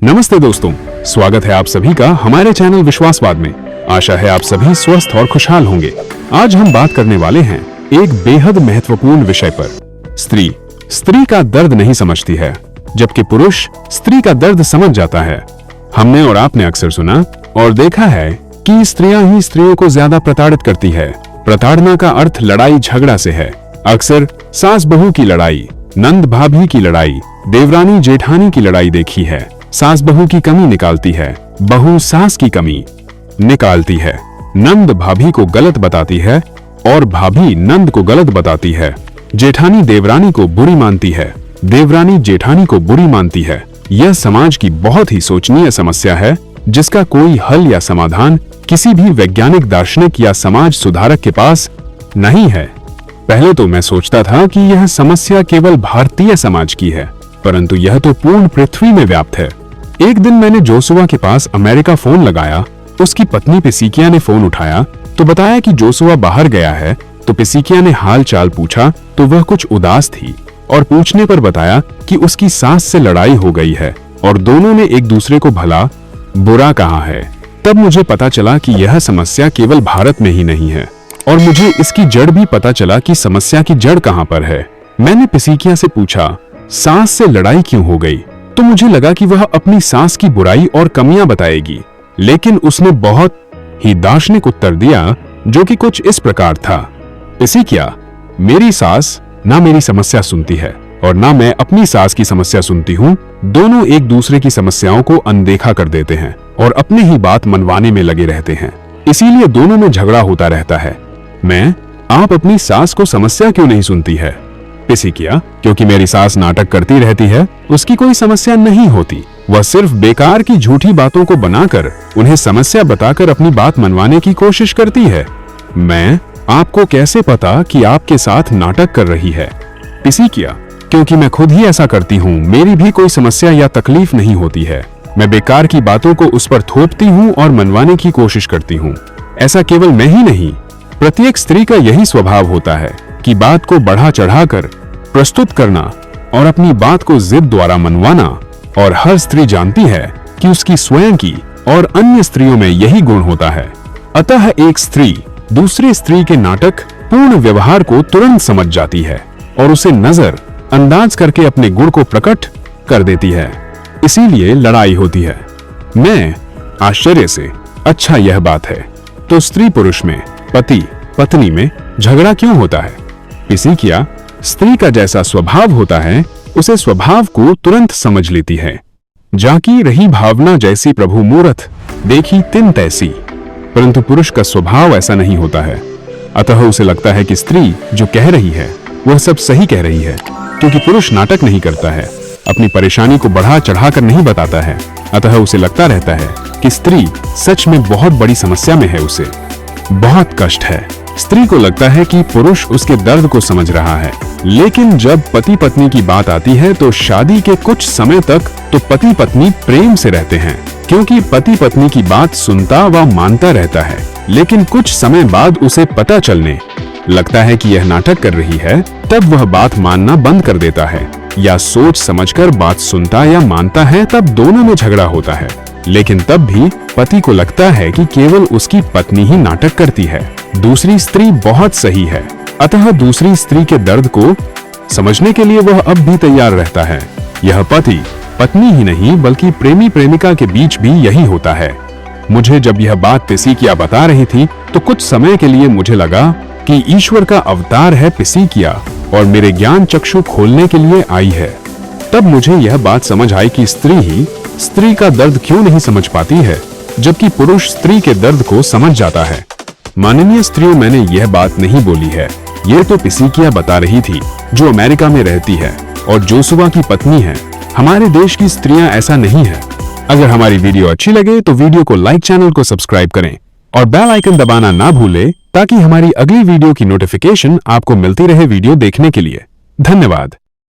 नमस्ते दोस्तों, स्वागत है आप सभी का हमारे चैनल विश्वासवाद में। आशा है आप सभी स्वस्थ और खुशहाल होंगे। आज हम बात करने वाले हैं एक बेहद महत्वपूर्ण विषय पर। स्त्री का दर्द नहीं समझती है, जबकि पुरुष स्त्री का दर्द समझ जाता है। हमने और आपने अक्सर सुना और देखा है कि स्त्रियां ही स्त्रियों को ज्यादा प्रताड़ित करती है। प्रताड़ना का अर्थ लड़ाई झगड़ा से है। अक्सर सास बहू की लड़ाई, नंद भाभी की लड़ाई, देवरानी जेठानी की लड़ाई देखी है। सास बहू की कमी निकालती है, बहू सास की कमी निकालती है। नंद भाभी को गलत बताती है और भाभी नंद को गलत बताती है। जेठानी देवरानी को बुरी मानती है, देवरानी जेठानी को बुरी मानती है। यह समाज की बहुत ही शोचनीय समस्या है, जिसका कोई हल या समाधान किसी भी वैज्ञानिक, दार्शनिक या समाज सुधारक के पास नहीं है। पहले तो मैं सोचता था कि यह समस्या केवल भारतीय समाज की है, परंतु यह तो पूर्ण पृथ्वी में व्याप्त है। एक दिन मैंने जोसुआ के पास अमेरिका फोन लगाया। उसकी पत्नी पिसिकिया ने फोन उठाया तो बताया कि जोसुआ बाहर गया है। तो पिसिकिया ने हाल चाल पूछा तो वह कुछ उदास थी और पूछने पर बताया कि उसकी सास से लड़ाई हो गई है और दोनों ने एक दूसरे को भला बुरा कहा है। तब मुझे पता चला कि यह समस्या केवल भारत में ही नहीं है और मुझे इसकी जड़ भी पता चला कि समस्या की जड़ कहां पर है। मैंने पिसिकिया से पूछा, सास से लड़ाई क्यों हो गई? तो मुझे लगा कि वह अपनी सास की बुराई और कमियां बताएगी, लेकिन उसने बहुत ही दार्शनिक उत्तर दिया, जो कि कुछ इस प्रकार था। पिसिकिया, मेरी सास ना मेरी समस्या सुनती है और ना मैं अपनी सास की समस्या सुनती हूँ। दोनों एक दूसरे की समस्याओं को अनदेखा कर देते हैं और अपने ही बात मनवाने में लगे रहते हैं। इसीलिए दोनों में झगड़ा होता रहता है। आप अपनी सास को समस्या क्यों नहीं सुनती है? पिसिकिया, क्योंकि मेरी सास नाटक करती रहती है। उसकी कोई समस्या नहीं होती। वह सिर्फ बेकार की झूठी बातों को बनाकर उन्हें समस्या बताकर अपनी बात मनवाने की कोशिश करती है। आपको कैसे पता कि आपके साथ नाटक कर रही है? पिसिकिया, क्योंकि मैं खुद ही ऐसा करती हूँ। मेरी भी कोई समस्या या तकलीफ नहीं होती है। मैं बेकार की बातों को उस पर थोपती हूँ और मनवाने की कोशिश करती हूँ। ऐसा केवल मैं ही नहीं, प्रत्येक स्त्री का यही स्वभाव होता है कि बात को बढ़ा चढ़ाकर प्रस्तुत करना और अपनी बात को जिद द्वारा मनवाना। और हर स्त्री जानती है कि उसकी स्वयं की और अन्य स्त्रियों में यही गुण होता है। अतः एक स्त्री दूसरी स्त्री के नाटक पूर्ण व्यवहार को तुरंत समझ जाती है और उसे नजर अंदाज करके अपने गुण को प्रकट कर देती है। इसीलिए लड़ाई होती है। मैं आश्चर्य से, अच्छा यह बात है, तो स्त्री पुरुष में, पति पत्नी में झगड़ा क्यों होता है? पिसिकिया, स्त्री का जैसा स्वभाव होता है, उसे स्वभाव को तुरंत समझ लेती है। जाकी रही भावना जैसी प्रभु मूरत, देखी तिन तैसी। परंतु पुरुष का स्वभाव ऐसा नहीं होता है। अतः उसे लगता है कि स्त्री जो कह रही है वह सब सही कह रही है, क्योंकि पुरुष नाटक नहीं करता है, अपनी परेशानी को बढ़ा चढ़ाकर नहीं बताता है। अतः उसे लगता रहता है कि स्त्री सच में बहुत बड़ी समस्या में है, उसे बहुत कष्ट है। स्त्री को लगता है कि पुरुष उसके दर्द को समझ रहा है। लेकिन जब पति पत्नी की बात आती है तो शादी के कुछ समय तक तो पति पत्नी प्रेम से रहते हैं, क्योंकि पति पत्नी की बात सुनता व मानता रहता है। लेकिन कुछ समय बाद उसे पता चलने लगता है कि यह नाटक कर रही है, तब वह बात मानना बंद कर देता है या सोच समझकर बात सुनता या मानता है। तब दोनों में झगड़ा होता है। लेकिन तब भी पति को लगता है कि केवल उसकी पत्नी ही नाटक करती है, दूसरी स्त्री बहुत सही है। अतः दूसरी स्त्री के दर्द को समझने के लिए वह अब भी तैयार रहता है। यह पति पत्नी ही नहीं बल्कि प्रेमी प्रेमिका के बीच भी यही होता है। मुझे जब यह बात पिसिकिया बता रही थी तो कुछ समय के लिए मुझे लगा कि ईश्वर का अवतार है पिसिकिया और मेरे ज्ञान चक्षु खोलने के लिए आई है। तब मुझे यह बात समझ आई कि स्त्री ही स्त्री का दर्द क्यों नहीं समझ पाती है, जबकि पुरुष स्त्री के दर्द को समझ जाता है। माननीय स्त्रियों, मैंने यह बात नहीं बोली है, ये तो पिसिकिया बता रही थी, जो अमेरिका में रहती है और जोसुआ की पत्नी है। हमारे देश की स्त्रियां ऐसा नहीं है। अगर हमारी वीडियो अच्छी लगे तो वीडियो को लाइक, चैनल को सब्सक्राइब करें और बेल आइकन दबाना ना भूलें, ताकि हमारी अगली वीडियो की नोटिफिकेशन आपको मिलती रहे वीडियो देखने के लिए। धन्यवाद।